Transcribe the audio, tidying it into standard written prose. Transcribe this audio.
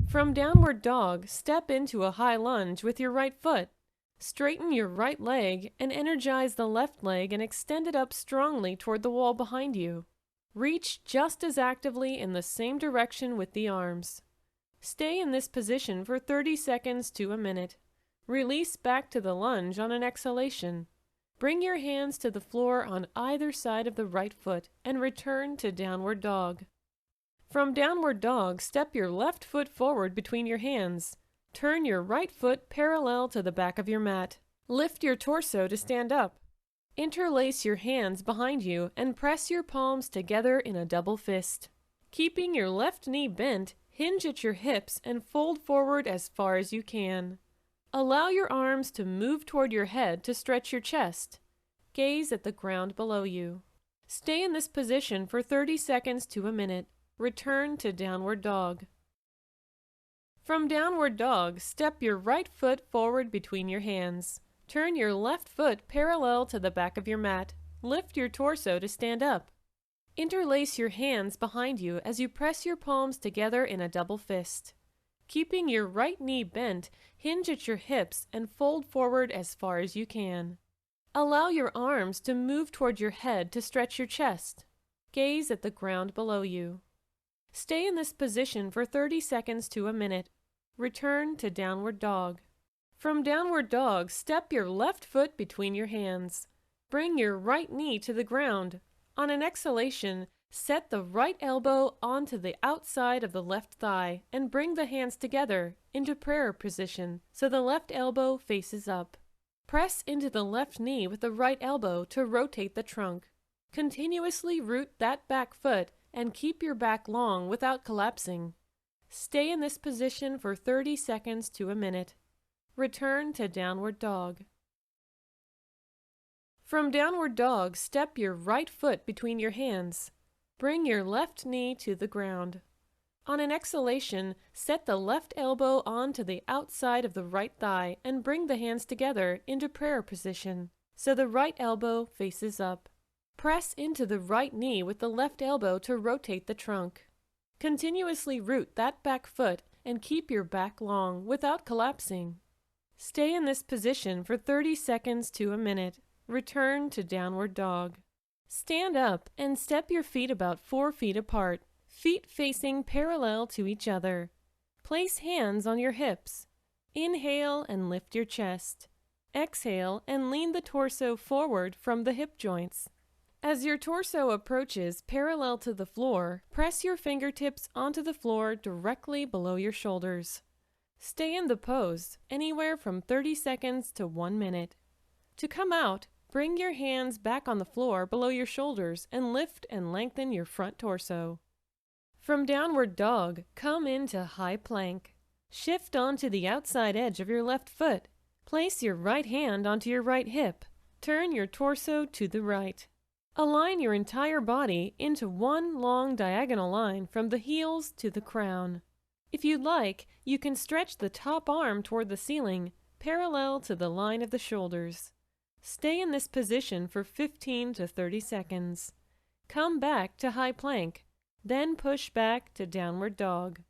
From downward dog, step into a high lunge with your right foot. Straighten your right leg and energize the left leg and extend it up strongly toward the wall behind you. Reach just as actively in the same direction with the arms. Stay in this position for 30 seconds to a minute. Release back to the lunge on an exhalation. Bring your hands to the floor on either side of the right foot and return to downward dog. From downward dog, step your left foot forward between your hands. Turn your right foot parallel to the back of your mat. Lift your torso to stand up. Interlace your hands behind you and press your palms together in a double fist. Keeping your left knee bent, hinge at your hips and fold forward as far as you can. Allow your arms to move toward your head to stretch your chest. Gaze at the ground below you. Stay in this position for 30 seconds to a minute. Return to downward dog. From downward dog, step your right foot forward between your hands. Turn your left foot parallel to the back of your mat. Lift your torso to stand up. Interlace your hands behind you as you press your palms together in a double fist. Keeping your right knee bent, hinge at your hips and fold forward as far as you can. Allow your arms to move toward your head to stretch your chest. Gaze at the ground below you. Stay in this position for 30 seconds to a minute. Return to downward dog. From downward dog, step your left foot between your hands. Bring your right knee to the ground. On an exhalation, set the right elbow onto the outside of the left thigh and bring the hands together into prayer position so the left elbow faces up. Press into the left knee with the right elbow to rotate the trunk. Continuously root that back foot and keep your back long without collapsing. Stay in this position for 30 seconds to a minute. Return to downward dog. From downward dog, step your right foot between your hands. Bring your left knee to the ground. On an exhalation, set the left elbow onto the outside of the right thigh and bring the hands together into prayer position so the right elbow faces up. Press into the right knee with the left elbow to rotate the trunk. Continuously root that back foot and keep your back long without collapsing. Stay in this position for 30 seconds to a minute. Return to downward dog. Stand up and step your feet about 4 feet apart, feet facing parallel to each other. Place hands on your hips. Inhale and lift your chest. Exhale and lean the torso forward from the hip joints. As your torso approaches parallel to the floor, press your fingertips onto the floor directly below your shoulders. Stay in the pose anywhere from 30 seconds to 1 minute. To come out, bring your hands back on the floor below your shoulders and lift and lengthen your front torso. From downward dog, come into high plank. Shift onto the outside edge of your left foot. Place your right hand onto your right hip. Turn your torso to the right. Align your entire body into one long diagonal line from the heels to the crown. If you'd like, you can stretch the top arm toward the ceiling, parallel to the line of the shoulders. Stay in this position for 15 to 30 seconds. Come back to high plank, then push back to downward dog.